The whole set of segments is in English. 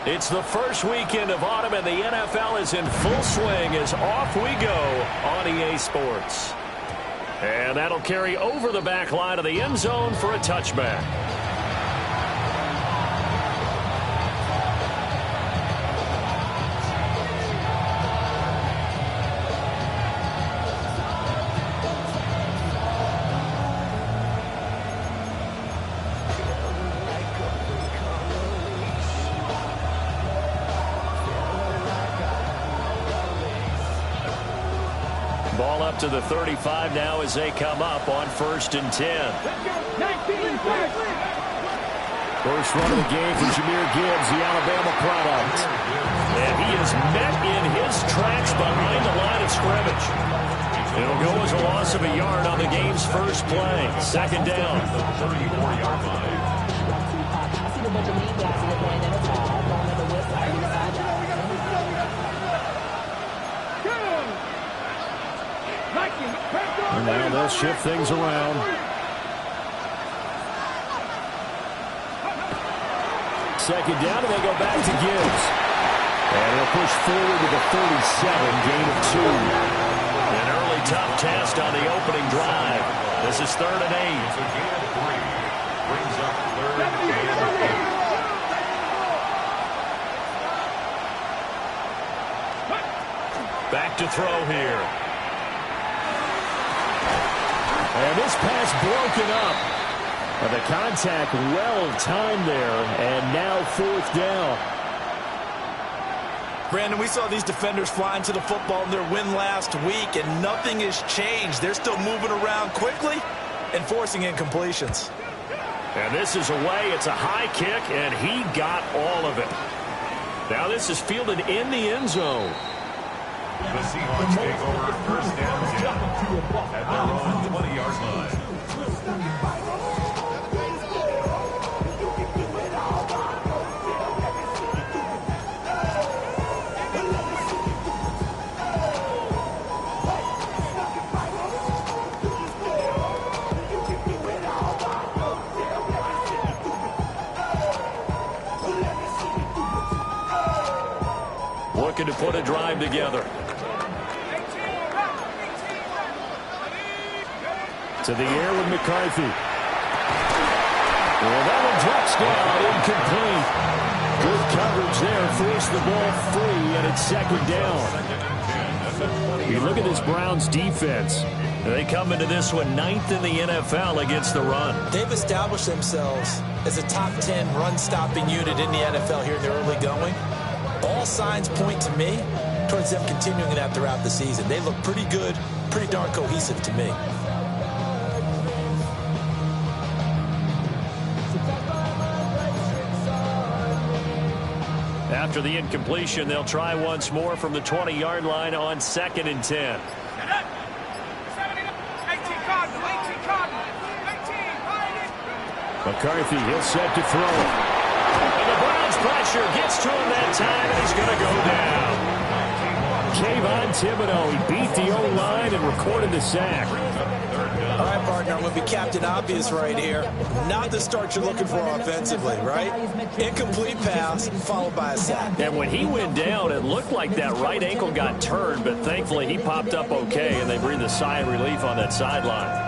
It's the first weekend of autumn, and the NFL is in full swing as off we go on EA Sports. And that'll carry over the back line of the end zone for a touchback. Ball up to the 35 now as they come up on 1st and 10. First run of the game for Jahmyr Gibbs, the Alabama product. And he is met in his tracks behind the line of scrimmage. It'll go as a loss of a yard on the game's first play. 2nd down. And now they'll shift things around. Second down, and they go back to Gibbs. And they'll push forward to the 37, gain of 2. An early tough test on the opening drive. This is 3rd and 8. So gain of 3 brings up 3rd and 8. Back to throw here. And this pass broken up. The contact well-timed there, and now 4th down. Brandon, we saw these defenders flying to the football in their win last week, and nothing has changed. They're still moving around quickly and forcing incompletions. And this is away. It's a high kick, and he got all of it. Now this is fielded in the end zone. The Seahawks take over 1st and 10 at their own 20-yard line. Looking to put a drive together. To the air with McCarthy. Well, that one drops down, incomplete. Good coverage there, forced the ball free, and it's 2nd down. You look at this Browns defense. They come into this one 9th in the NFL against the run. They've established themselves as a top 10 run-stopping unit in the NFL here in the early going. All signs point to me towards them continuing that throughout the season. They look pretty good, pretty darn cohesive to me. After the incompletion, they'll try once more from the 20-yard line on 2nd and 10. McCarthy, he'll set to throw. And the Browns pressure gets to him that time, and he's going to go down. Kayvon Thibodeaux, he beat the O-line and recorded the sack. All right, partner, I'm going to be Captain Obvious right here. Not the start you're looking for offensively, right? Incomplete pass followed by a sack. And when he went down, it looked like that right ankle got turned, but thankfully he popped up okay, and they breathed a sigh of relief on that sideline.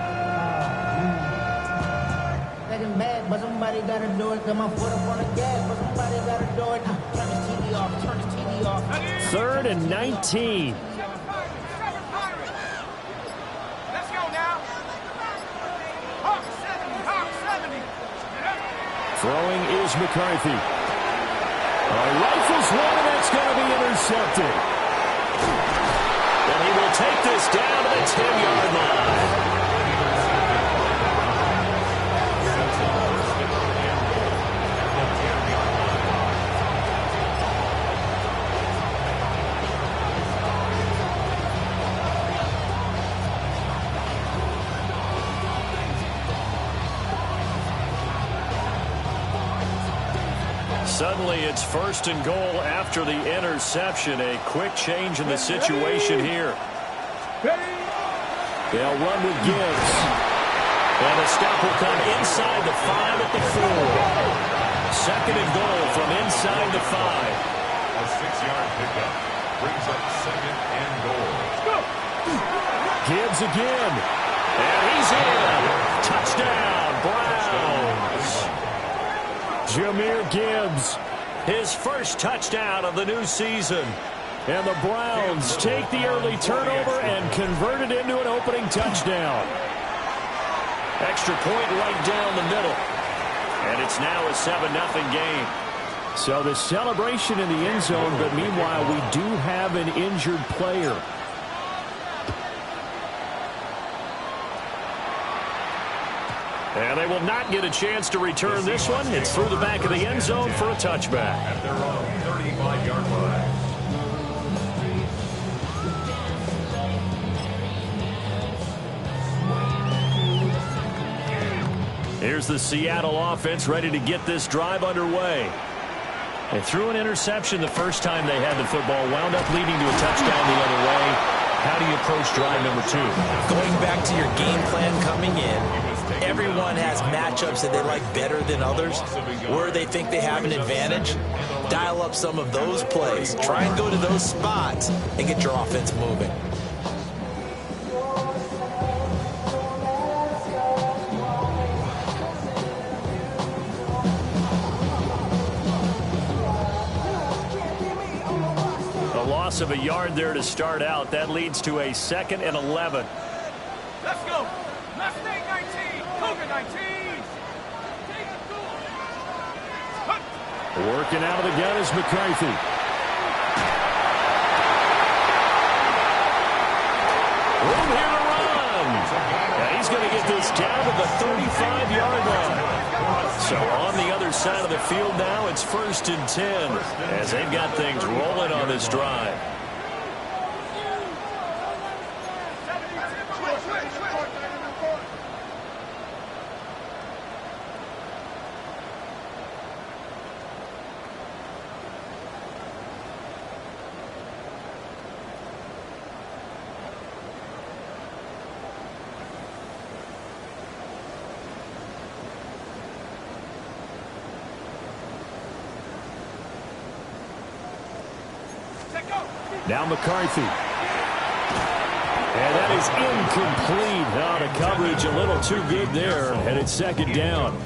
But somebody got to do it. Got my foot up on the gas, but somebody got to do it. Turn this TV off. Turn this TV off. 3rd and 19. Let's go now. Hawk 70. Hawk 70. Throwing is McCarthy. Rifles one, and that's going to be intercepted. And he will take this down to the 10-yard line. Suddenly it's 1st and goal after the interception. A quick change in the situation here. They'll run with Gibbs. And the stop will come inside the 5 at the 4. Second and goal from inside the 5. A 6-yard pickup brings up second and goal. Gibbs again. And he's in. Touchdown, Browns. Jahmyr Gibbs, his first touchdown of the new season. And the Browns take the early turnover and convert it into an opening touchdown. Extra point right down the middle. And it's now a 7-0 game. So the celebration in the end zone, but meanwhile we do have an injured player. And they will not get a chance to return this one. It's through the back of the end zone for a touchback. At their own 35-yard line. Here's the Seattle offense ready to get this drive underway. They threw an interception the first time they had the football, wound up leading to a touchdown the other way. How do you approach drive number 2? Going back to your game plan coming in, everyone has matchups that they like better than others. Where they think they have an advantage, dial up some of those plays. Try and go to those spots and get your offense moving. Of a yard there to start out. That leads to a 2nd and 11. Let's go. Mustang 19. Cougar 19. Working out of the gun is McCarthy. Room here to run. And he's going to get this down to the 35-yard line. So on the other side of the field now, it's 1st and 10 as they've got things rolling on this drive. Now McCarthy. And that is incomplete. Now the coverage a little too good there. And it's 2nd down.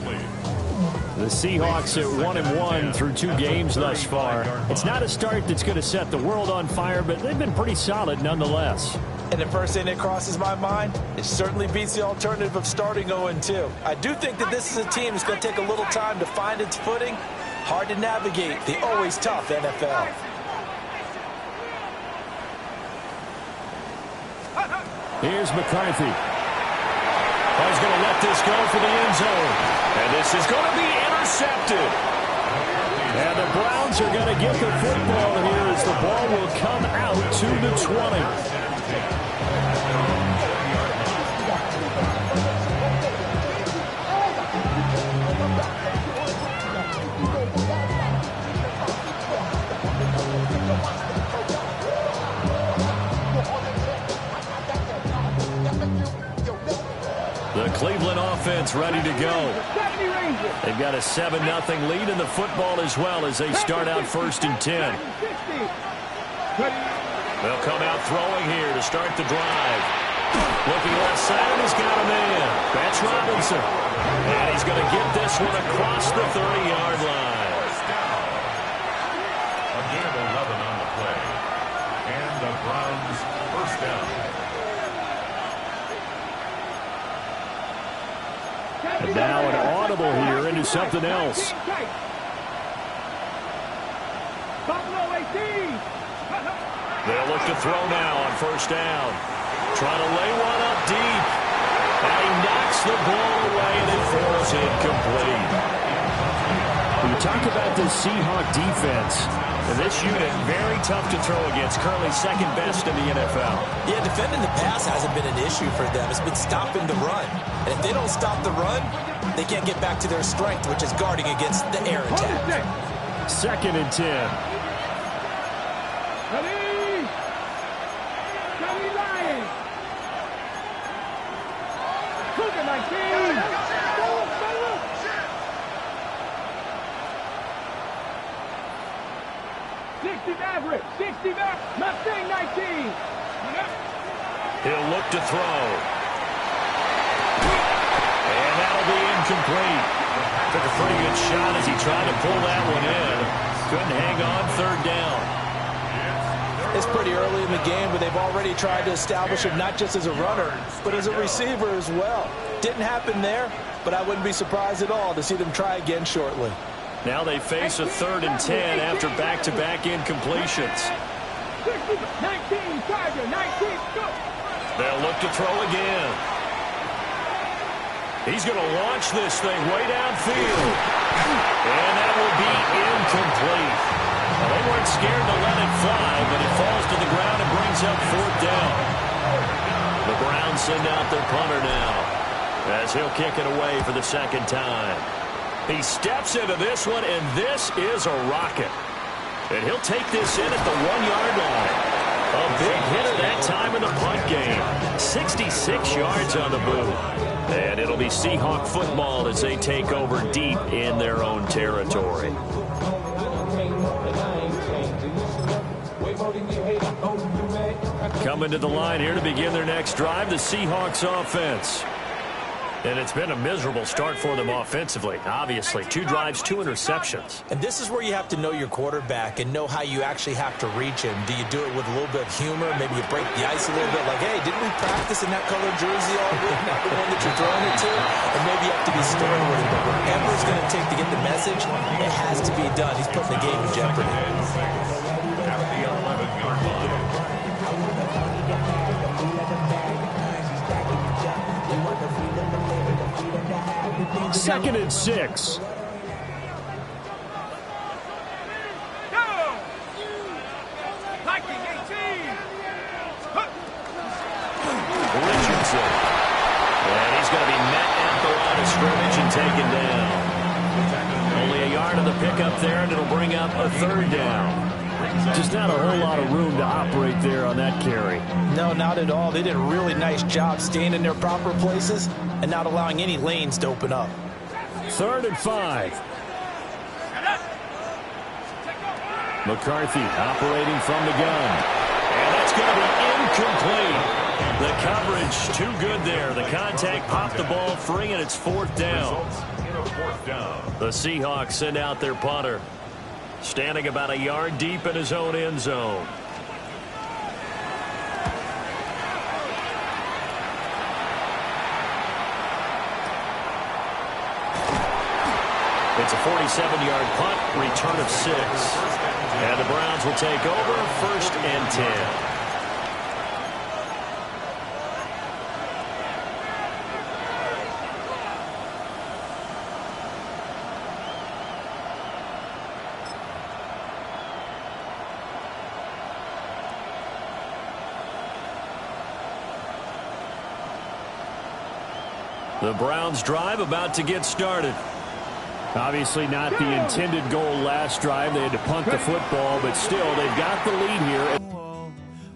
The Seahawks at 1-1 through 2 games thus far. It's not a start that's going to set the world on fire, but they've been pretty solid nonetheless. And the first thing that crosses my mind, it certainly beats the alternative of starting 0-2. I do think that this is a team that's going to take a little time to find its footing. Hard to navigate the always tough NFL. Here's McCarthy. He's going to let this go for the end zone. And this is going to be intercepted. And the Browns are going to get the football here as the ball will come out to the 20. The Cleveland offense ready to go. They've got a 7-0 lead in the football as well as they start out 1st and 10. They'll come out throwing here to start the drive. Looking left side, he's got a man. That's Robinson. And he's going to get this one across the 30-yard line. A gain of 11 on the play. And the Browns 1st down. And now an audible here into something else. They'll look to throw now on 1st down. Trying to lay one up deep. And he knocks the ball away and it falls incomplete. When you talk about this Seahawk defense, this unit very tough to throw against. Currently 2nd best in the NFL. Yeah, defending the pass hasn't been an issue for them. It's been stopping the run. And if they don't stop the run, they can't get back to their strength, which is guarding against the air attack. 2nd and 10. Receiver, Mustang 19. He'll look to throw. And that'll be incomplete. Took a pretty good shot as he tried to pull that one in. Couldn't hang on, third down. It's pretty early in the game, but they've already tried to establish him not just as a runner, but as a receiver as well. Didn't happen there, but I wouldn't be surprised at all to see them try again shortly. Now they face a 3rd and 10 after back-to-back incompletions. 19, Tiger, 19, go. They'll look to throw again. He's going to launch this thing way downfield. And that will be incomplete. Well, they weren't scared to let it fly, but it falls to the ground and brings up 4th down. The Browns send out their punter now as he'll kick it away for the 2nd time. He steps into this one, and this is a rocket. And he'll take this in at the 1-yard line. A big hitter that time in the punt game. 66 yards on the boot. And it'll be Seahawk football as they take over deep in their own territory. Coming to the line here to begin their next drive, the Seahawks offense. And it's been a miserable start for them offensively. Obviously, 2 drives, 2 interceptions. And this is where you have to know your quarterback and know how you actually have to reach him. Do you do it with a little bit of humor? Maybe you break the ice a little bit like, hey, didn't we practice in that colored jersey all week? Not the one that you're throwing it to? And maybe you have to be stern with him. But whatever it's going to take to get the message, it has to be done. He's putting the game in jeopardy. At the 11-yard line. 2nd and 6. Go. Viking 18. Richardson. And he's going to be met at the line of scrimmage and taken down. Only a yard of the pickup there, and it'll bring up a 3rd down. Just not a whole lot of room to operate there on that carry. No, not at all. They did a really nice job staying in their proper places and not allowing any lanes to open up. 3rd and 5. McCarthy operating from the gun. And that's going to be incomplete. The coverage too good there. The contact popped the ball free, and it's 4th down. The Seahawks send out their punter, standing about a yard deep in his own end zone. It's a 47-yard punt, return of 6. And the Browns will take over, 1st and 10. The Browns drive about to get started. Obviously not the intended goal last drive. They had to punt the football, but still, they've got the lead here.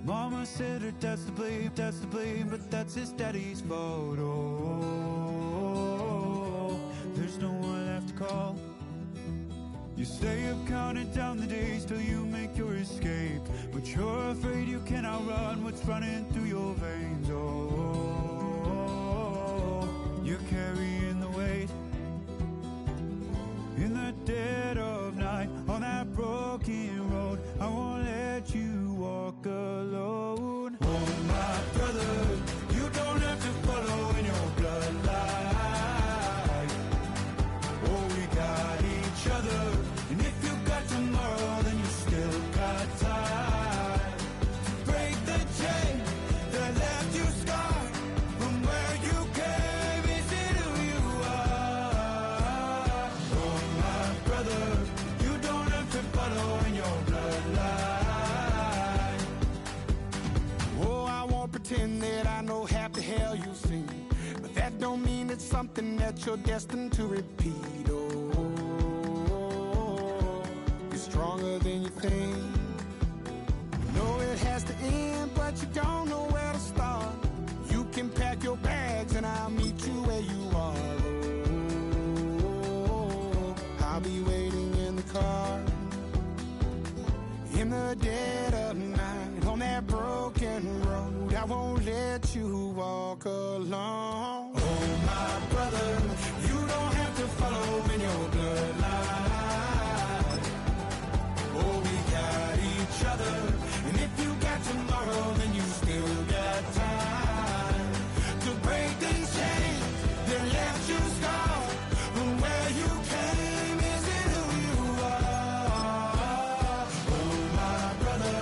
Mama said her that's the blame, but that's his daddy's fault. Oh, there's no one left to call. You stay up counting down the days till you make your escape, but you're afraid you cannot run what's running through your veins. Oh, you're carrying the weight. In the dead of night, on that broken road, I won't let you walk alone. Oh, my brother, you don't have to follow in your bloodline. Oh, we got each other, and if you got tomorrow, then you still got time. Break the chain that left you scarred from where you came. Is it who you are? Oh, my brother, you don't have to follow in your bloodline. Oh, I won't pretend that I know half the hell you've seen, but that don't mean it's something that you're destined to repeat. Oh, you're stronger than you think. You know it has to end, but you don't know where to start. You can pack your bags and I'll meet you where you are. Oh, I'll be waiting in the car in the dead of night. I won't let you walk alone. Oh, my brother, you don't have to follow in your bloodline. Oh, we got each other. And if you got tomorrow, then you still got time to break these chains that left you scarred. But where you came isn't who you are. Oh, my brother,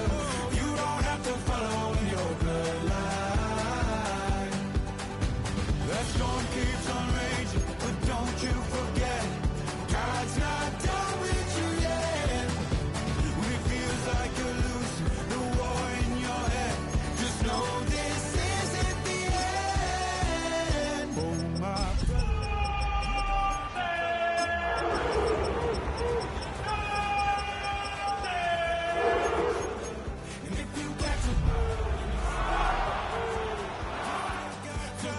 you don't have to follow in your bloodline. The storm keeps on raging, but don't you forget, God's not done with you yet. When it feels like you're losing the war in your head, just know this isn't the end. Oh, my and if you got to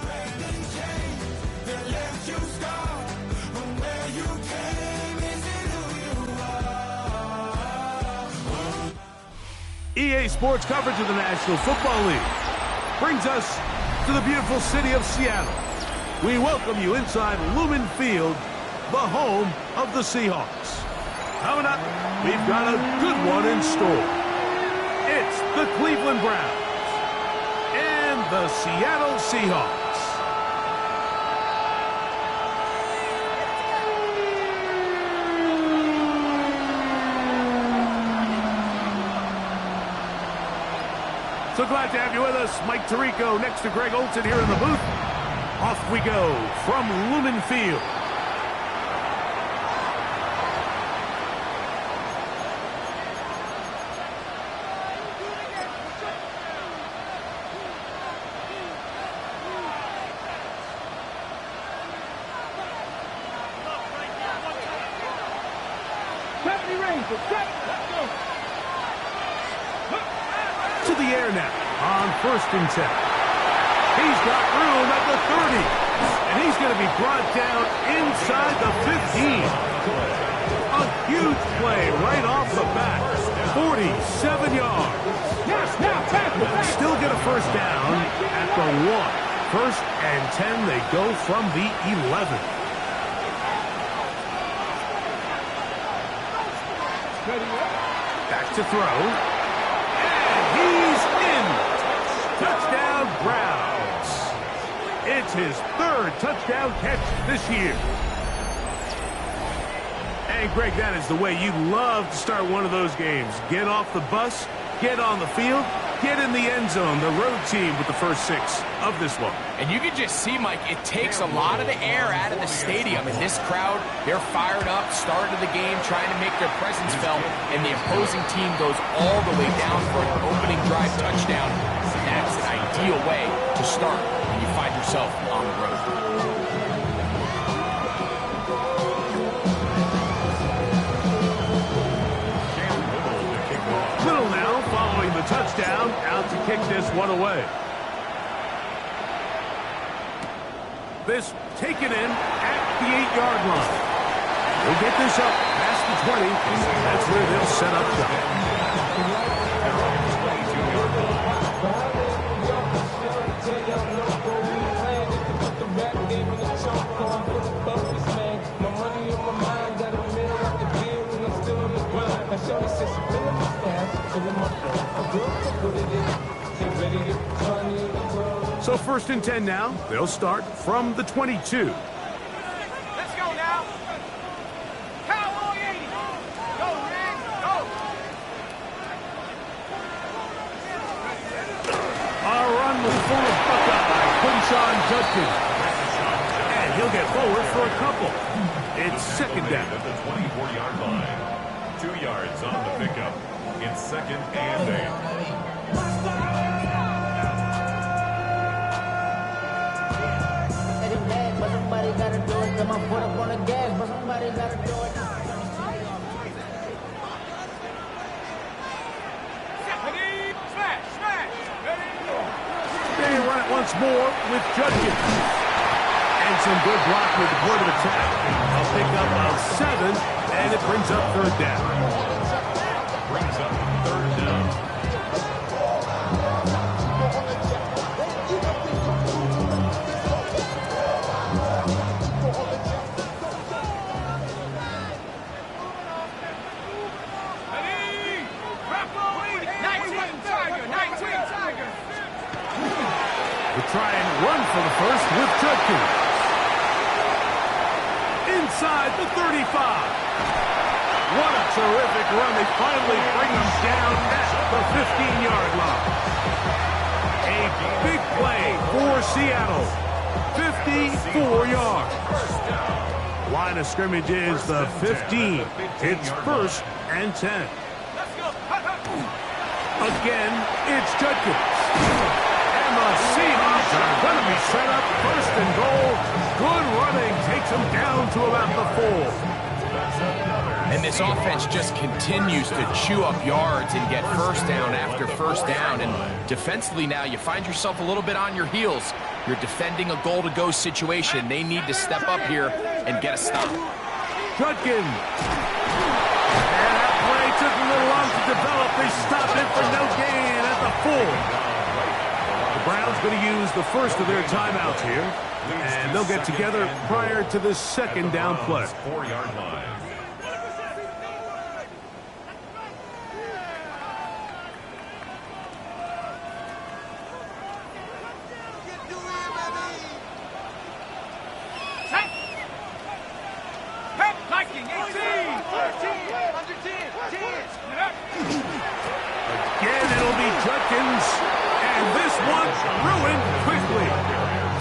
break these chains that left you scarred, but where you came isn't who you are. EA Sports coverage of the National Football League brings us to the beautiful city of Seattle. We welcome you inside Lumen Field, the home of the Seahawks. Coming up, we've got a good one in store. It's the Cleveland Browns and the Seattle Seahawks. So glad to have you with us. Mike Tirico next to Greg Olsen here in the booth. Off we go from Lumen Field. To the air now on 1st and 10. He's got room at the 30, and he's going to be brought down inside the 15. A huge play right off the bat, 47 yards. Still get a first down at the 1. 1st and 10, they go from the 11. Back to throw. He's in. Touchdown, Browns. It's his 3rd touchdown catch this year. And, Greg, that is the way you love to start one of those games. Get off the bus, get on the field, get in the end zone. The road team with the first 6 of this one. And you can just see, Mike, it takes a lot of the air out of the stadium. And this crowd, they're fired up, started the game, trying to make their presence felt. And the opposing team goes all the way down for an opening drive touchdown. And that's an ideal way to start when you find yourself on the road. Little now following the touchdown, out to kick this one away. This taken in at the 8-yard line. We'll get this up past the 20. That's where they'll set up shop. So 1st and 10 now. They'll start from the 22. Let's go now. Cowboy 80. Go, man. Go. Our run was full of Buckeye. Quinshon Judkins. And he'll get forward for a couple. It's 2nd down. At the 24-yard line. 2 yards on the pickup. It's 2nd and 8. But somebody gotta do it. Got my foot up on the gas, but somebody gotta do it. They run it once more with Judkins. And some good blocking at the point of attack. A pickup of 7, and it brings up 3rd down. Brings up 3rd down. To try and run for the first with Judkins. Inside the 35. What a terrific run. They finally bring him down at the 15-yard line. A big play for Seattle. 54 yards. Line of scrimmage is the 15. It's 1st and 10. Again, it's Judkins. And the Seahawks are going to be set up 1st and goal. Good running takes them down to about the 4. And this offense just continues to chew up yards and get first down after first down. And defensively now, you find yourself a little bit on your heels. You're defending a goal-to-go situation. They need to step up here and get a stop. Judkins. And that play took a little long to develop. They stopped it for no gain at the 4. The Browns going to use the first of their timeouts here. And they'll get together prior to this 2nd down play. 4-yard line. Again, it'll be Judkins. And this one's ruined quickly.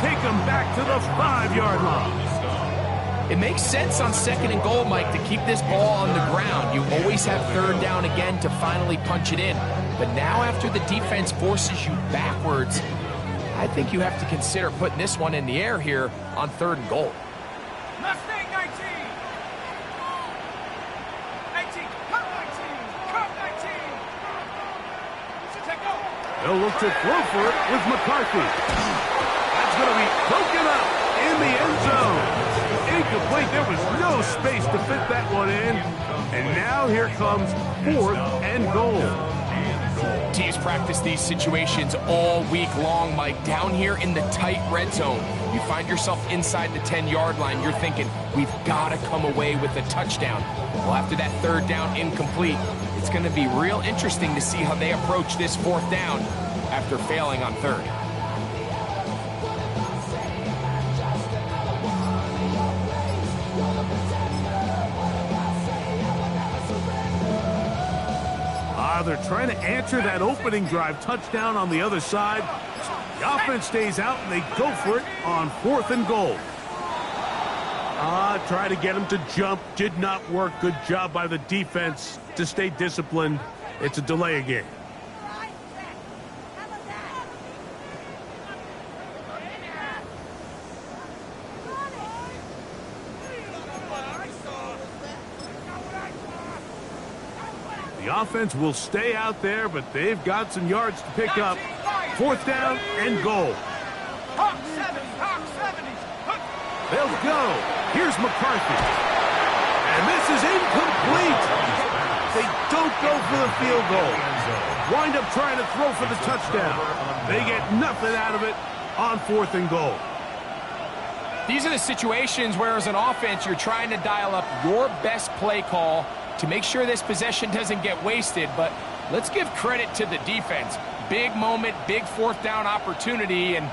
Take him back to the 5-yard line. It makes sense on 2nd and goal, Mike, to keep this ball on the ground. You always have 3rd down again to finally punch it in. But now after the defense forces you backwards, I think you have to consider putting this one in the air here on 3rd and goal. Mustang 19. 19. Cut 19. Cut 19. Take go. They'll look to throw for it with McCarthy. That's going to be broken up in the end zone. Incomplete. There was no space to fit that one in. And now here comes 4th and goal. Teams practice these situations all week long, Mike. Down here in the tight red zone, you find yourself inside the 10-yard line. You're thinking, we've got to come away with a touchdown. Well, after that 3rd down incomplete, it's going to be real interesting to see how they approach this 4th down after failing on 3rd. They're trying to answer that opening drive touchdown on the other side. The offense stays out, and they go for it on 4th and goal. Try to get him to jump. Did not work. Good job by the defense to stay disciplined. It's a delay game. The offense will stay out there, but they've got some yards to pick up. 4th down and goal. Hawk 70. Hawk 70. They'll go. Here's McCarthy. And this is incomplete. They don't go for the field goal. Wind up trying to throw for the touchdown. They get nothing out of it on 4th and goal. These are the situations where, as an offense, you're trying to dial up your best play call to make sure this possession doesn't get wasted. But let's give credit to the defense. Big moment, big 4th down opportunity, and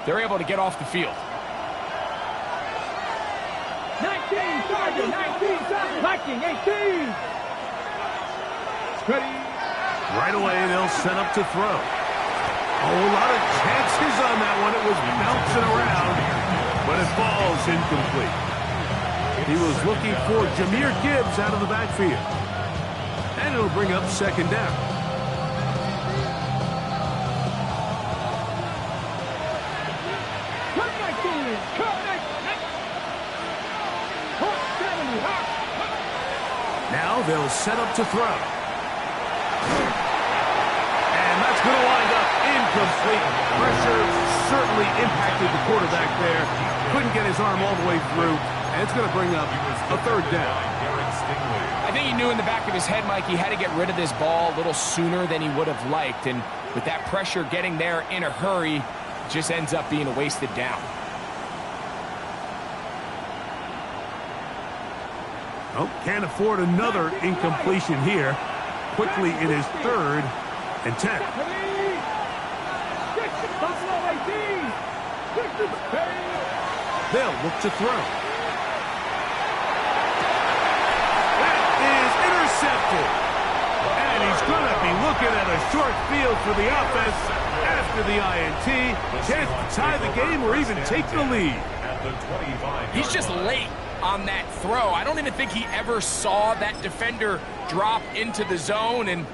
they're able to get off the field. 19, Sergeant, 19, Sergeant, Viking, 18. Ready. Right away, they'll set up to throw. Oh, a lot of chances on that one. It was bouncing around, but it falls incomplete. He was looking for Jahmyr Gibbs out of the backfield. And it'll bring up 2nd down. Now they'll set up to throw. And that's going to wind up incomplete. Pressure certainly impacted the quarterback there. Couldn't get his arm all the way through. And it's going to bring up a 3rd down. I think he knew in the back of his head, Mike, he had to get rid of this ball a little sooner than he would have liked. And with that pressure getting there in a hurry, it just ends up being a wasted down. Oh, can't afford another incompletion here. Quickly, it is 3rd and 10. Buffalo 18. They'll look to throw. That is intercepted. And he's going to be looking at a short field for the offense after the INT. Chance to tie the game or even take the lead. He's just late on that throw. I don't even think he ever saw that defender drop into the zone, and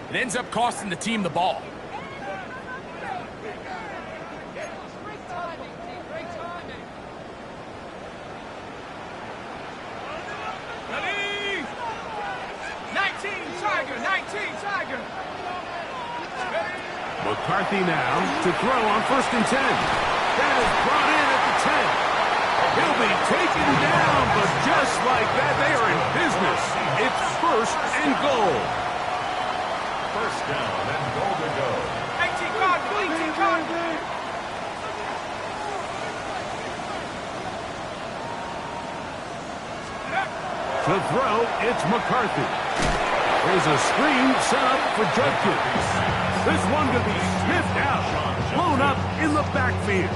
it ends up costing the team the ball. McCarthy now to throw on 1st and 10. That is brought in at the 10. He'll be taken down, but just like that, they are in business. It's 1st and goal. 1st down and goal to go. 18 Cardinals. To throw, it's McCarthy. There's a screen set up for Judkins. This one to be sniffed out, blown up in the backfield.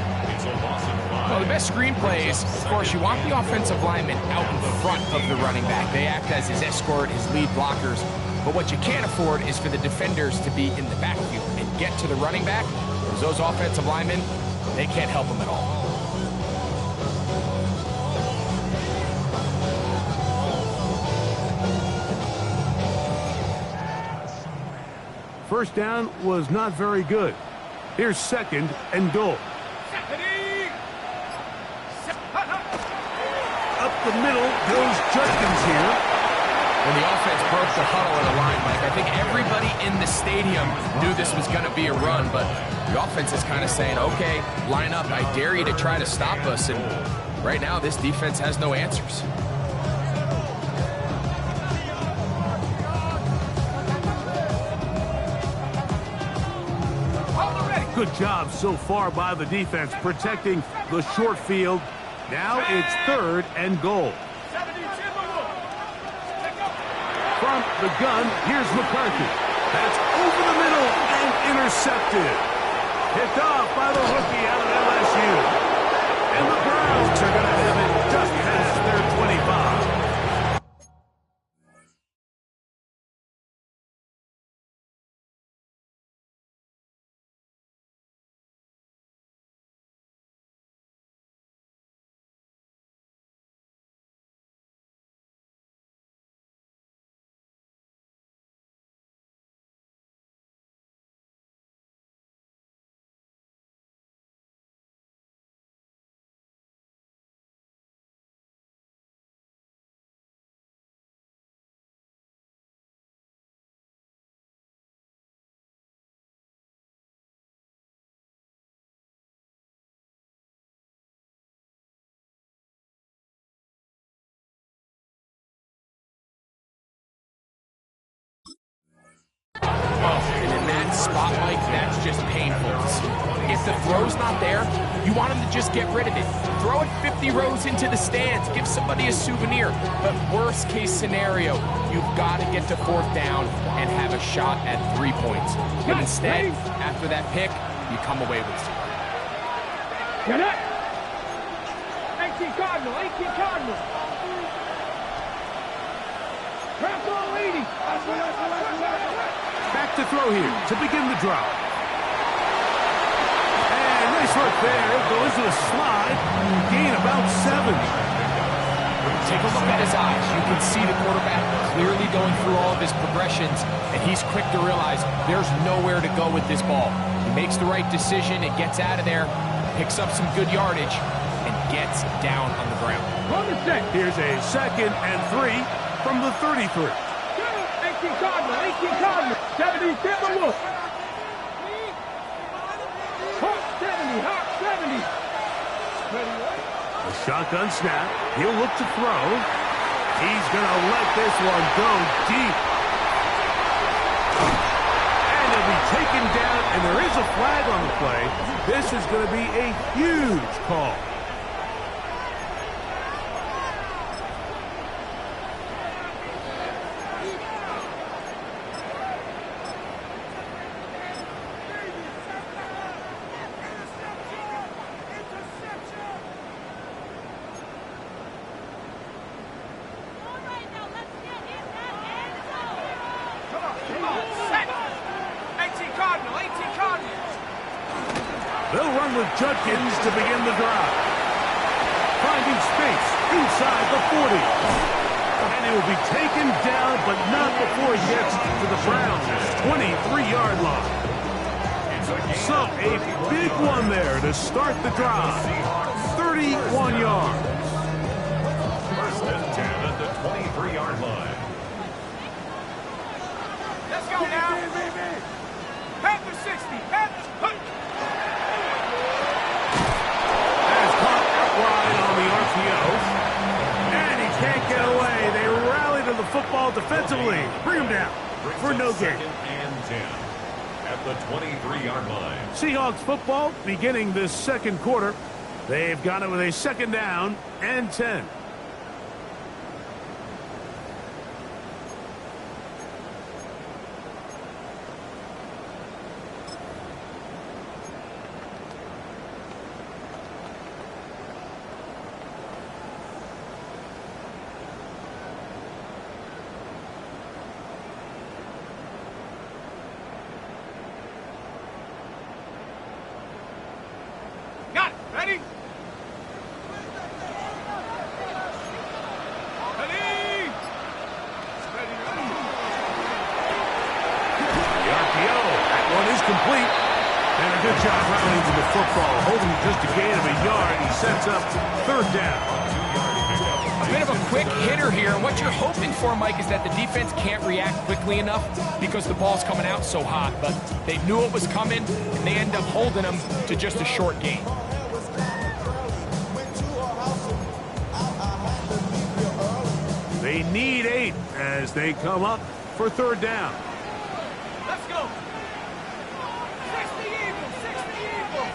Well, the best screenplay is, of course, you want the offensive lineman out in front of the running back. They act as his escort, his lead blockers. But what you can't afford is for the defenders to be in the backfield and get to the running back, because those offensive linemen, they can't help him at all. First down was not very good. Here's 2nd and goal. Up the middle goes Judkins here. When the offense broke the huddle in the line, Mike, I think everybody in the stadium knew this was going to be a run, but the offense is kind of saying, okay, line up, I dare you to try to stop us, and right now this defense has no answers. Good job so far by the defense protecting the short field. Now it's 3rd and goal. From the gun, here's McCarthy. That's over the middle and intercepted. Picked off by the rookie out of LSU. And the Browns are going to have it just past their 25. And in that spot, Mike, that's just painful to see. If the throw's not there, you want him to just get rid of it. Throw it 50 rows into the stands. Give somebody a souvenir. But worst case scenario, you've got to get to 4th down and have a shot at 3 points. But instead, after that pick, you come away with 0. Get up! 18 Cardinal, 18 Cardinal. Trap ball 80. Back to throw here to begin the drive. And nice work there. Goes to the slide. Gain about 7. Take a look at his eyes. You can see the quarterback clearly going through all of his progressions, and he's quick to realize there's nowhere to go with this ball. He makes the right decision and gets out of there, picks up some good yardage, and gets down on the ground. Here's a 2nd and 3 from the 33. 18 Cardinal, 18 Cardinal. 70, Timberwolf. Hawk 70, Hawk 70. A shotgun snap. He'll look to throw. He's going to let this one go deep. And he'll be taken down, and there is a flag on the play. This is going to be a huge call. They'll run with Judkins to begin the drive. Finding space inside the 40. And it will be taken down, but not before he gets to the Browns' 23-yard line. So a big one there to start the drive. 31 yards. First and 10 at the 23-yard line. Let's go now. Panther 60. Panthers. Has caught outright on the RPO. And he can't get away. They rally to the football defensively. Bring him down for no gain. Second and 10 at the 23-yard line. Seahawks football beginning this second quarter. They've got it with a second down and 10. Got it. Ready? The RPO, that one is complete. And a good job rallying to the football, holding just a gain of a yard. He sets up third down. A bit of a quick hitter here. What you're hoping for, Mike, is that the defense can't react quickly enough because the ball's coming out so hot. But they knew it was coming, and they end up holding them to just a short gain. They need 8 as they come up for third down. Let's go. 60 Eagles. 60 Eagles.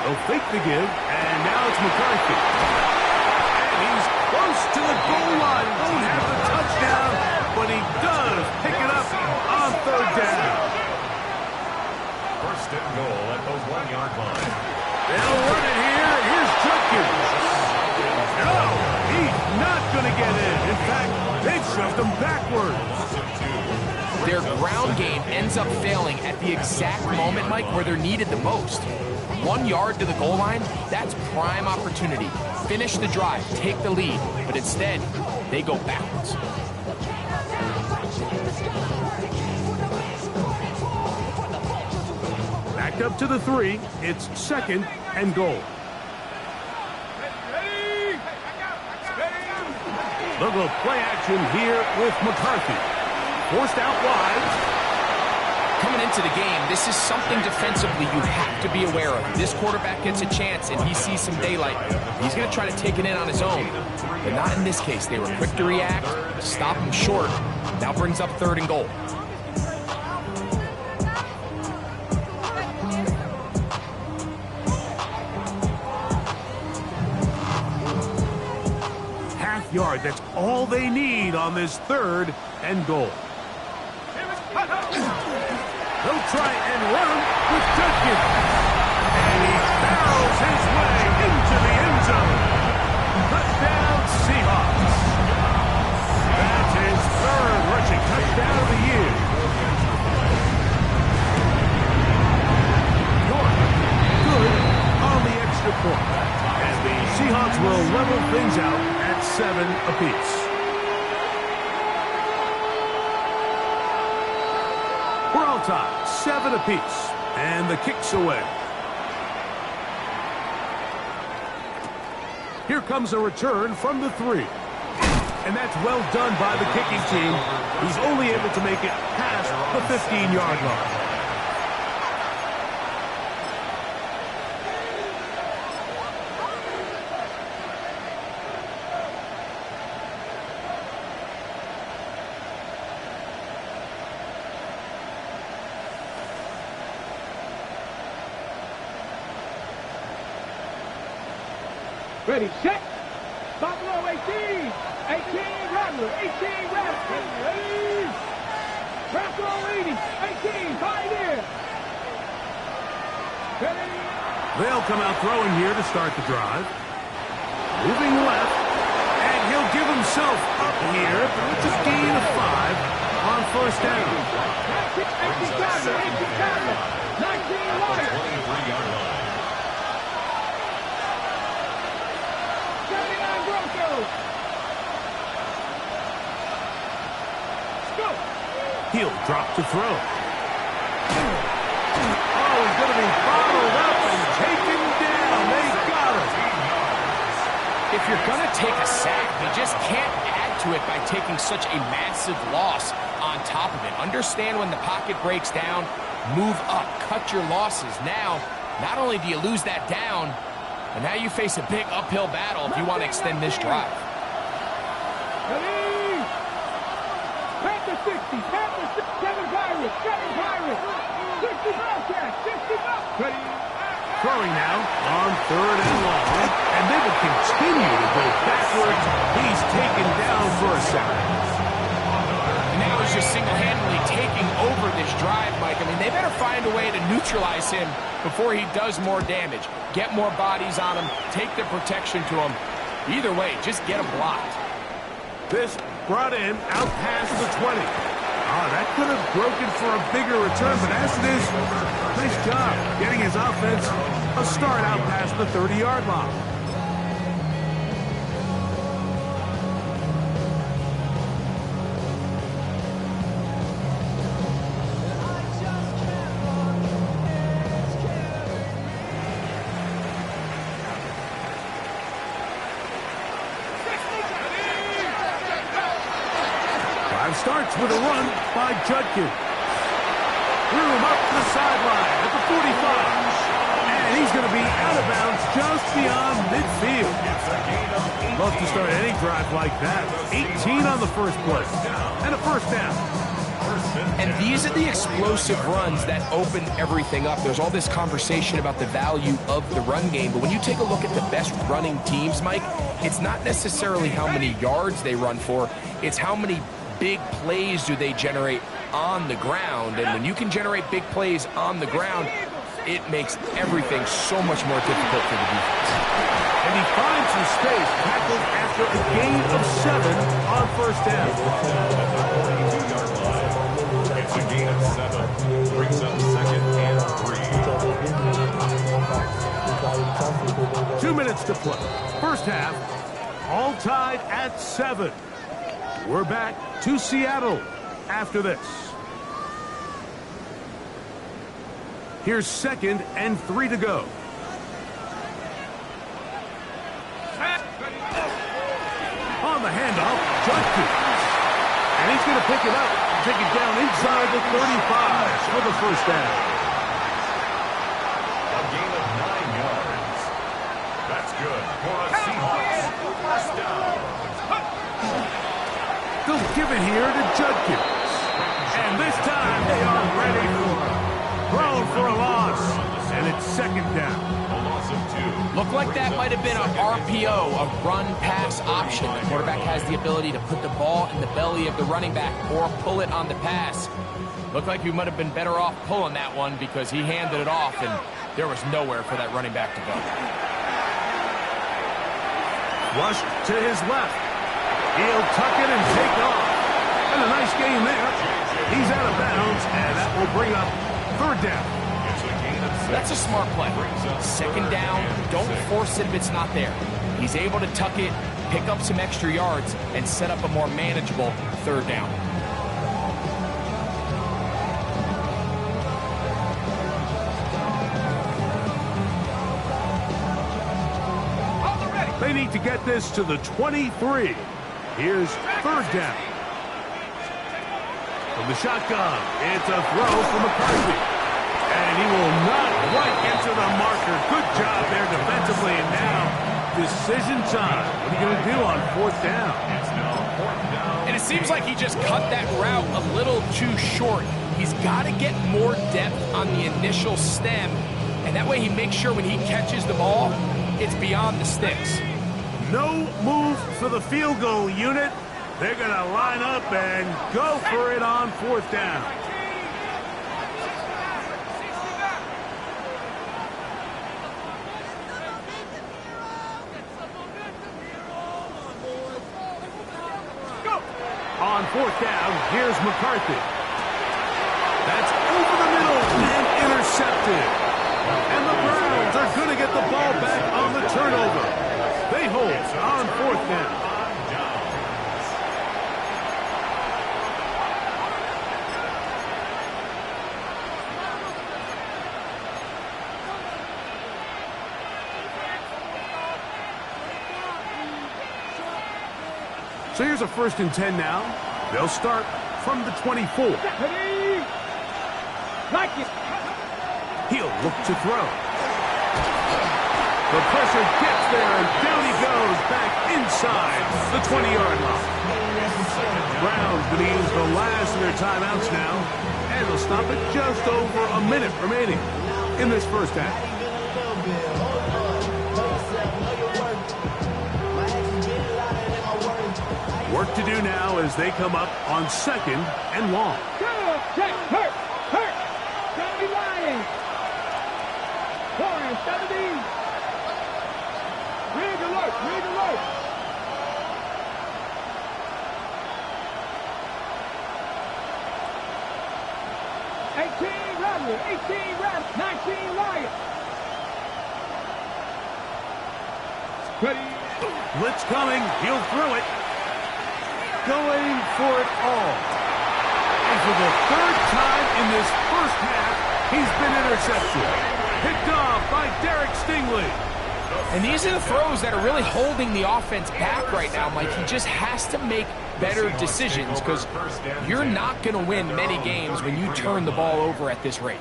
They'll fake the give, and now it's McCarthy. And he's close to the goal line. Won't have the touchdown, but he does pick it up on third down. First and goal at the 1-yard line. They'll run it here. Here's Judkins. No, he's not going to get in. In fact, they've shoved him backwards. Their ground game ends up failing at the exact moment, Mike, where they're needed the most. 1 yard to the goal line, that's prime opportunity. Finish the drive, take the lead, but instead, they go backwards. Back up to the 3. It's second and goal. They'll go play action here with McCarthy. Forced out wide. Coming into the game, this is something defensively you have to be aware of. This quarterback gets a chance and he sees some daylight. He's going to try to take it in on his own, but not in this case. They were quick to react, stop him short. Now brings up third and goal. Half yard, that's all they need on this third and goal. They'll try and run with Judkins. And he barrels his way into the end zone. Touchdown, Seahawks. That's his third rushing touchdown of the year. York, good on the extra point. And the Seahawks will level things out at 7 apiece. We're all tied, 7 apiece, and the kick's away. Here comes a return from the 3. And that's well done by the kicking team. He's only able to make it past the 15-yard line. Ready, set. Buffalo 18. 18 Rattler. 18 Rattler. Ready. Rattler 80. 18 Pioneer. Ready. They'll come out throwing here to start the drive. Moving left. And he'll give himself up here. It's a gain of 5 on first down. Brings up second and 5 at the 23-yard line. 79 Broncos. Go. He'll drop to throw. Oh, he's going to be bottled up and taken down. They got him. If you're going to take a sack, you just can't add to it by taking such a massive loss on top of it. Understand when the pocket breaks down, move up, cut your losses. Now, not only do you lose that down, but now you face a big uphill battle if you want to extend this drive. Ready? Panther 60, Panther 7 Pirates, 7 Pirates. 60 Bobcats, 60 Bobcats. Ready? Throwing now on 3rd and long, and they will continue to go backwards. He's taken down for a sack. And now he's just single-handedly taking over this drive, Mike. I mean, they better find a way to neutralize him before he does more damage. Get more bodies on him, take the protection to him. Either way, just get him blocked. This brought in out past the 20. Oh, that could have broken for a bigger return, but as it is, nice job getting his offense a start out past the 30-yard line. Starts with a run by Judkins. Threw him up the sideline at the 45. And he's going to be out of bounds just beyond midfield. Love to start any drive like that. 18 on the first play. And a first down. And these are the explosive runs that open everything up. There's all this conversation about the value of the run game, but when you take a look at the best running teams, Mike, it's not necessarily how many yards they run for, it's how many big plays do they generate on the ground. And when you can generate big plays on the ground, it makes everything so much more difficult for the defense. And he finds some space, tackled after a gain of 7 on first down. It's a gain of 7. Brings up second and 3. 2 minutes to play. First half, all tied at 7. We're back to Seattle after this. Here's 2nd and 3 to go. On the handoff, Judkins. And he's going to pick it up and take it down inside the 35 for the first down. A gain of 9 yards. That's good for a Seahawks first down. They'll give it here to Judkins. And this time they are ready for it. Thrown for a loss. And it's 2nd down. A loss of 2. Looked like that might have been an RPO, a run-pass option. The quarterback has the ability to put the ball in the belly of the running back or pull it on the pass. Looked like he might have been better off pulling that one because he handed it off and there was nowhere for that running back to go. Rushed to his left. He'll tuck it and take off. And a nice game there. He's out of bounds, and that will bring up 3rd down. That's a smart play. 2nd down, don't force it if it's not there. He's able to tuck it, pick up some extra yards, and set up a more manageable 3rd down. They need to get this to the 23. Here's 3rd down. From the shotgun, it's a throw from McCarthy. And he will not quite get to the marker. Good job there defensively. And now, decision time. What are you going to do on 4th down? It's now 4th down. And it seems like he just cut that route a little too short. He's got to get more depth on the initial stem. And that way he makes sure when he catches the ball, it's beyond the sticks. No move for the field goal unit. They're going to line up and go for it on 4th down. On 4th down, here's McCarthy. intercepted. And the Browns are going to get the ball back on the turnover. They hold on 4th down. So here's a 1st and 10 now. They'll start from the 24. He'll look to throw. The pressure gets there, and down he goes back inside the 20-yard line. Browns going to use the last of their timeouts now, and they'll stop at just over a minute remaining in this first half. Work to do now as they come up on 2nd and long. Hurt. 70 Lions. 70. Rig alert. 18 Rebel. 19 Lions. Ready. Blitz coming. He'll throw it. Going for it all. And for the 3rd time in this first half, he's been intercepted. Picked off by Derek Stingley. And these are the throws that are really holding the offense back right now, Mike. He just has to make better decisions because you're not going to win many games when you turn the ball over at this rate.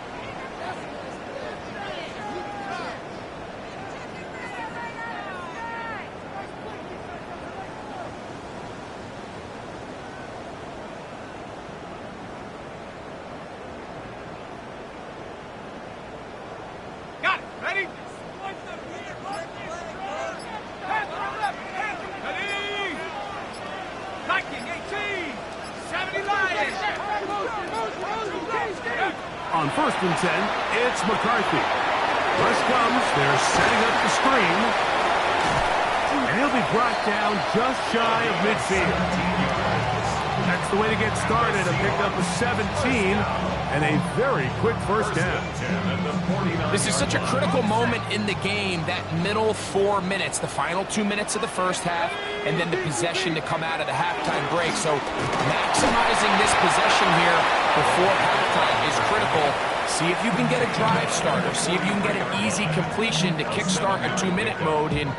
On 1st and 10, it's McCarthy. Rush comes, they're setting up the screen. And he'll be brought down just shy of midfield. That's the way to get started, a pickup of 17 and a very quick first down. This is such a critical moment in the game, that middle 4 minutes, the final 2 minutes of the first half, and then the possession to come out of the halftime break. So maximizing this possession here before halftime is critical. See if you can get a drive starter. See if you can get an easy completion to kickstart a 2-minute mode. And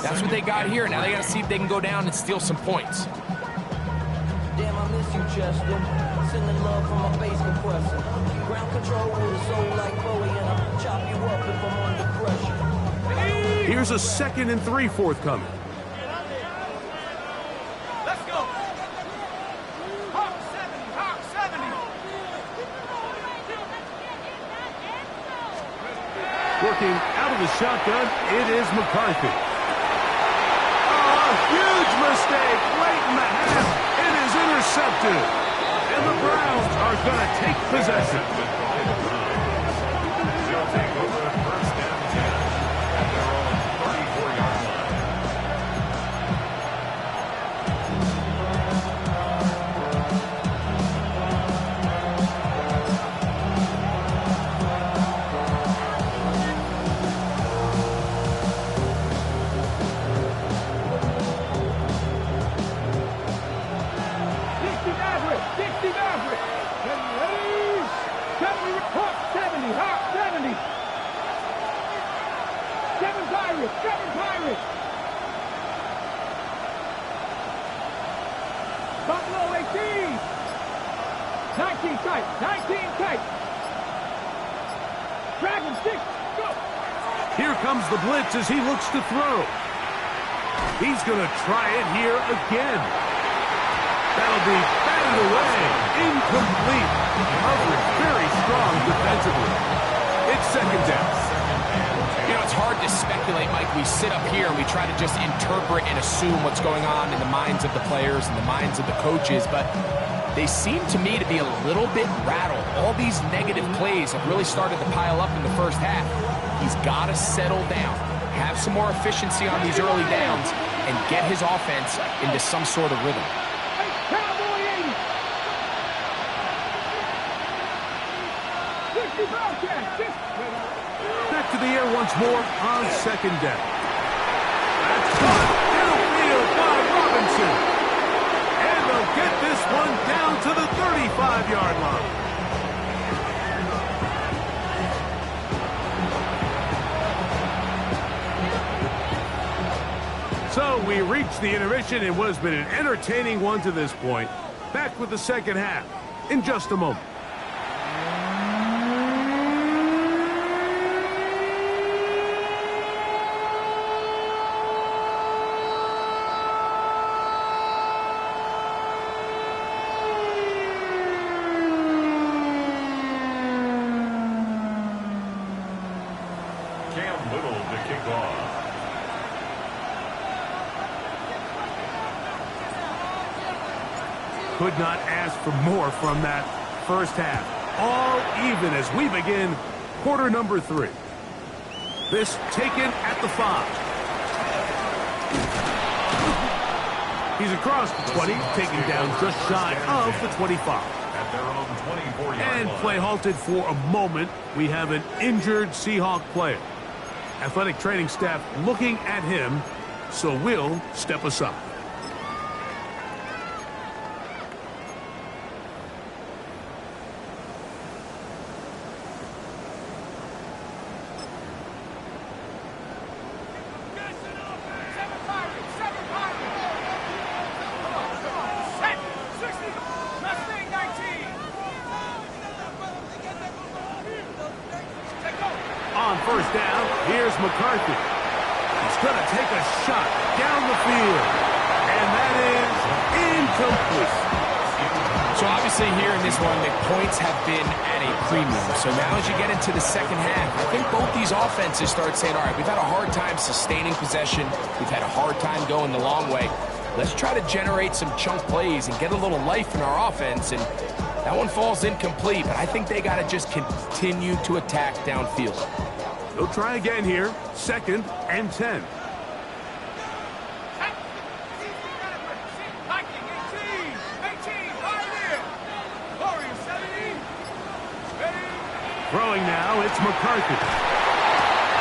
that's what they got here. Now they got to see if they can go down and steal some points. Damn, I miss you, Chester. Sending love from my bass compressor. Ground control with a soul like Bowie, and I'll chop you up if I'm under pressure. Here's a 2nd and 3 forthcoming. Let's go. Hawk 70. Working out of the shotgun, it is McCarthy. Oh, huge mistake late in the half. It is intercepted. And the Browns are going to take possession. They'll take over 1st and 10 at their own 34-yard line. Seven Pirates. Buffalo 18. 19 tight. Dragon 6. Go. Here comes the blitz as he looks to throw. He's going to try it here again. That'll be batted away. Incomplete. Coverage very strong defensively. It's 2nd down. You know, it's hard to speculate, Mike. We sit up here and we try to just interpret and assume what's going on in the minds of the players and the minds of the coaches, but they seem to me to be a little bit rattled. All these negative plays have really started to pile up in the first half. He's got to settle down, have some more efficiency on these early downs, and get his offense into some sort of rhythm. Back to the air once more on second down. That's caught downfield by Robinson. And they'll get this one down to the 35-yard line. So we reached the intermission in what has been an entertaining one to this point. Back with the second half in just a moment. Cam Little to kick off. Could not ask for more from that first half. All even as we begin quarter number 3. This taken at the 5. He's across the 20, taken down just shy of the 25. At their own 24-yard And line. play halted for a moment. We have an injured Seahawk player. Athletic training staff looking at him, so we'll step aside. On first down, here's McCarthy. He's going to take a shot down the field. And that is incomplete. So obviously here in this one, the points have been at a premium. So now as you get into the second half, I think both these offenses start saying, all right, we've had a hard time sustaining possession. We've had a hard time going the long way. Let's try to generate some chunk plays and get a little life in our offense. And that one falls incomplete, but I think they got to just continue to attack downfield. They'll try again here. 2nd and 10. Throwing now, it's McCarthy.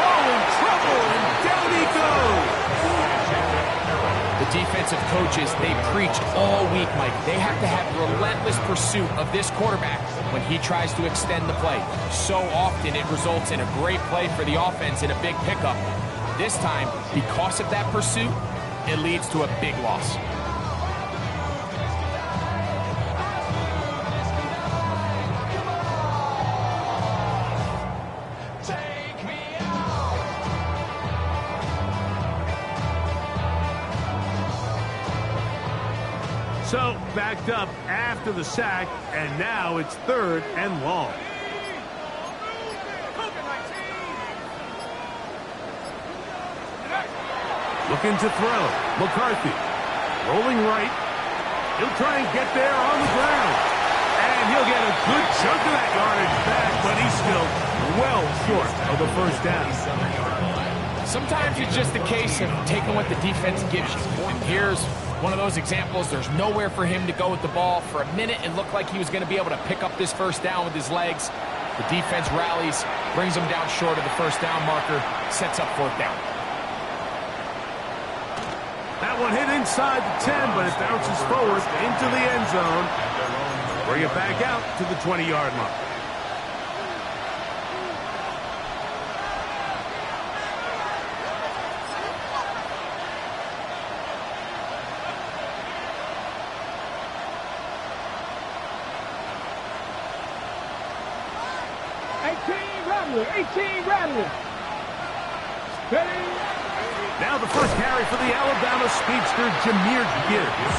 Oh, in trouble, and down he goes. The defensive coaches, they preach all week, Mike. They have to have relentless pursuit of this quarterback when he tries to extend the play. So often it results in a great play for the offense and a big pickup. This time, because of that pursuit, it leads to a big loss. So, backed up after the sack, and now it's 3rd and long. Looking to throw. McCarthy. Rolling right. He'll try and get there on the ground. And he'll get a good chunk of that yardage back, but he's still well short of the first down. Sometimes it's just a case of taking what the defense gives you. And here's one of those examples. There's nowhere for him to go with the ball. For a minute, it looked like he was going to be able to pick up this first down with his legs. The defense rallies, brings him down short of the first down marker, sets up 4th down. That one hit inside the 10, but it bounces forward into the end zone. Bring it back out to the 20-yard line. Now the first carry for the Alabama speedster, Jahmyr Gibbs.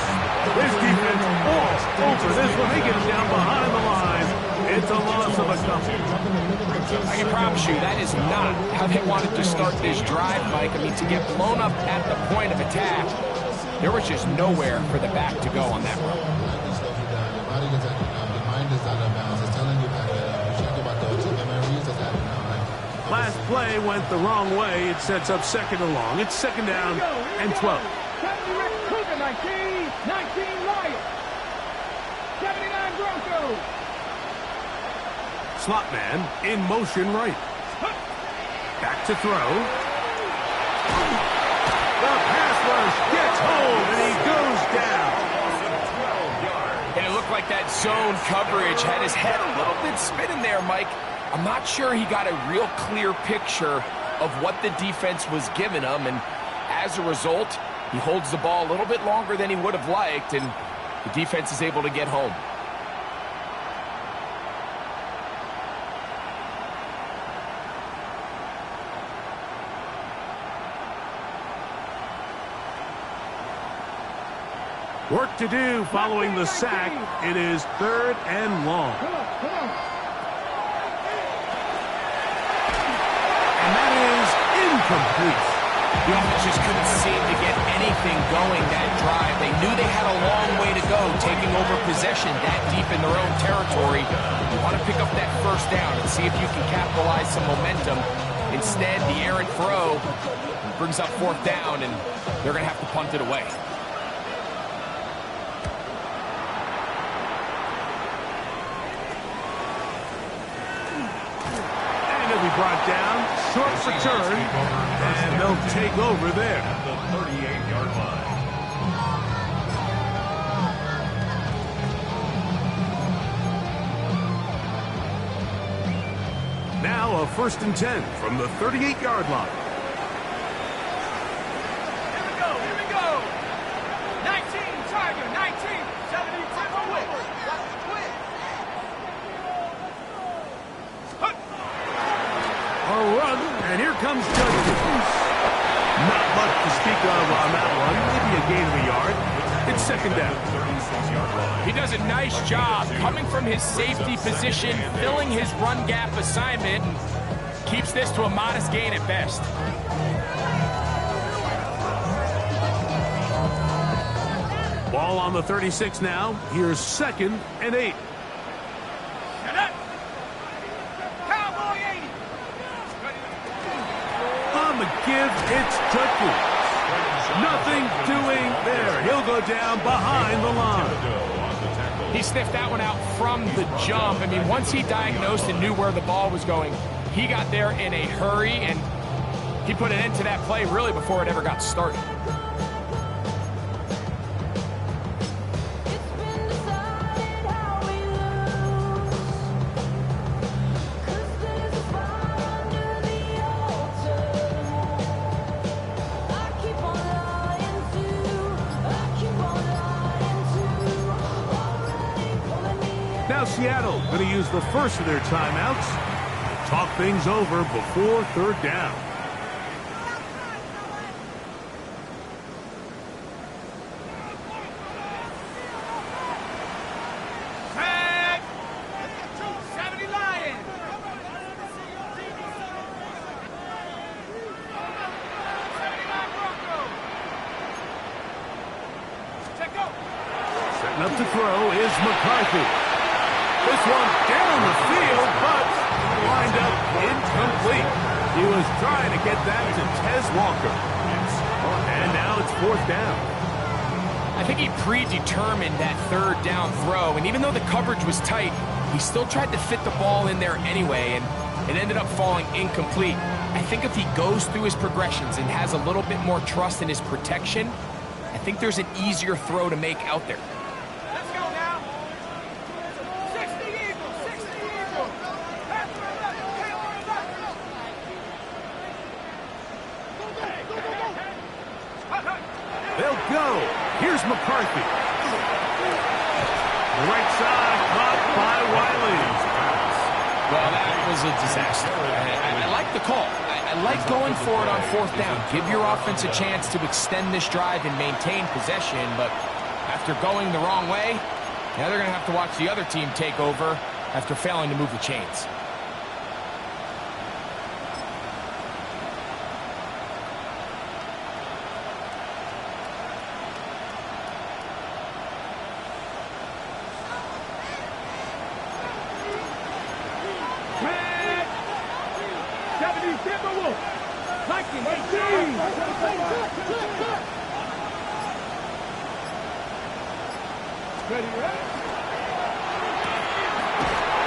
This defense all over this one. They get him down behind the line. It's a loss of a couple. I can promise you that is not how they wanted to start this drive, Mike. I mean, to get blown up at the point of attack, there was just nowhere for the back to go on that run. Last play went the wrong way. It sets up 2nd and long. It's 2nd down and 12. 19 Lions. 79 Broncos. Slot man in motion right. Back to throw. The pass rush gets home, and he goes down. And it looked like that zone coverage had his head a little bit spinning there, Mike. I'm not sure he got a real clear picture of what the defense was giving him, and as a result, he holds the ball a little bit longer than he would have liked, and the defense is able to get home. Work to do following the sack. It is 3rd and long. And that is incomplete. The offense just couldn't seem to get anything going that drive. They knew they had a long way to go, taking over possession that deep in their own territory. You want to pick up that first down and see if you can capitalize some momentum. Instead, the errant throw brings up 4th down, and they're going to have to punt it away. Brought down, short return, and they'll take over there. At the 38-yard line. Now a 1st and 10 from the 38-yard line. Here we go. 19, Tiger, 19, 70, Timberwolves. A run, and here comes Judson. Not much to speak of on that one. Maybe a gain of a yard. It's 2nd down. 36-yard line. He does a nice job coming from his safety position, filling his run gap assignment, and keeps this to a modest gain at best. Ball on the 36 now. Here's 2nd and 8. On the give, it's Judkins. Nothing doing there. He'll go down behind the line. He sniffed that one out from the jump. I mean, once he diagnosed and knew where the ball was going, he got there in a hurry, and he put an end to that play really before it ever got started. Now Seattle going to use the first of their timeouts. Talk things over before 3rd down. Tag! 70 Lions! 79 Broncos! Check out! Setting up to throw is McCarthy. This one down the field, but lined up incomplete. He was trying to get that to Tez Walker. And now it's 4th down. I think he predetermined that 3rd down throw, and even though the coverage was tight, he still tried to fit the ball in there anyway, and it ended up falling incomplete. I think if he goes through his progressions and has a little bit more trust in his protection, I think there's an easier throw to make out there. Let's go now! 60 Eagles! 60 Eagles! Pass to the left! Pass to the left! They'll go. Here's McCarthy. The right side caught by Wiley. Well, that was a disaster. I like the call. I like going for it on 4th down. Give your offense a chance to extend this drive and maintain possession, but after going the wrong way, now they're going to have to watch the other team take over after failing to move the chains.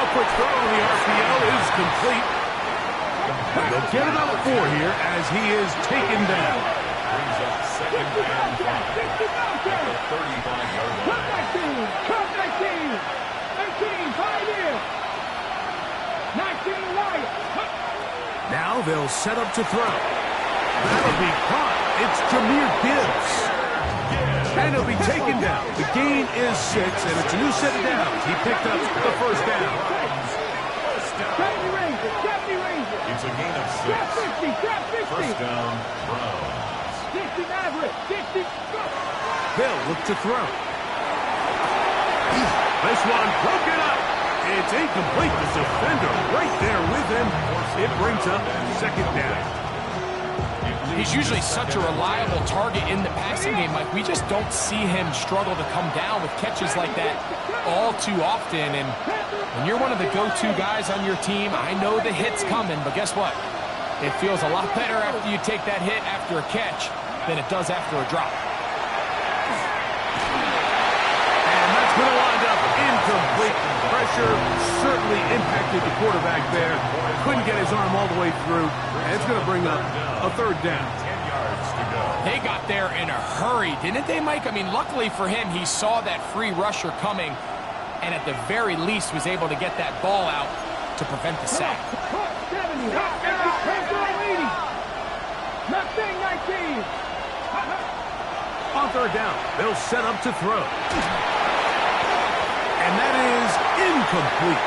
A quick throw on the RPO is complete. They'll get it on the 4 here as he is taken down. Brings up second and 5 at the 35-yard line. Cut 19. 18, 5 in. 19 wide. Now they'll set up to throw. That'll be caught. It's Jahmyr Gibbs. And he'll be taken down. The gain is 6, and it's a new set of downs. He picked up the first down. It's a gain of 6. First down, Browns. 60 Maverick. 60. They'll look to throw. This one broken up. It's incomplete. The defender right there with him. It brings up second down. He's usually such a reliable target in the passing game, Mike. We just don't see him struggle to come down with catches like that all too often. And when you're one of the go-to guys on your team, I know the hit's coming, but guess what? It feels a lot better after you take that hit after a catch than it does after a drop. And that's going to wind up incomplete. Pressure certainly impacted the quarterback there. Couldn't get his arm all the way through. And it's going to bring up a third down. 10 yards to go. They got there in a hurry, didn't they, Mike? I mean, luckily for him, he saw that free rusher coming and at the very least was able to get that ball out to prevent the sack. 70. Nothing 19. On third down, they'll set up to throw. And that is incomplete.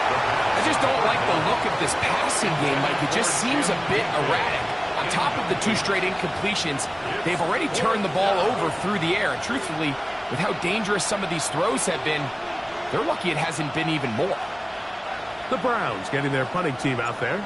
I just don't like the look of this passing game, Mike. It just seems a bit erratic. On top of the 2 straight incompletions, they've already turned the ball over through the air. And truthfully, with how dangerous some of these throws have been, they're lucky it hasn't been even more. The Browns getting their punting team out there.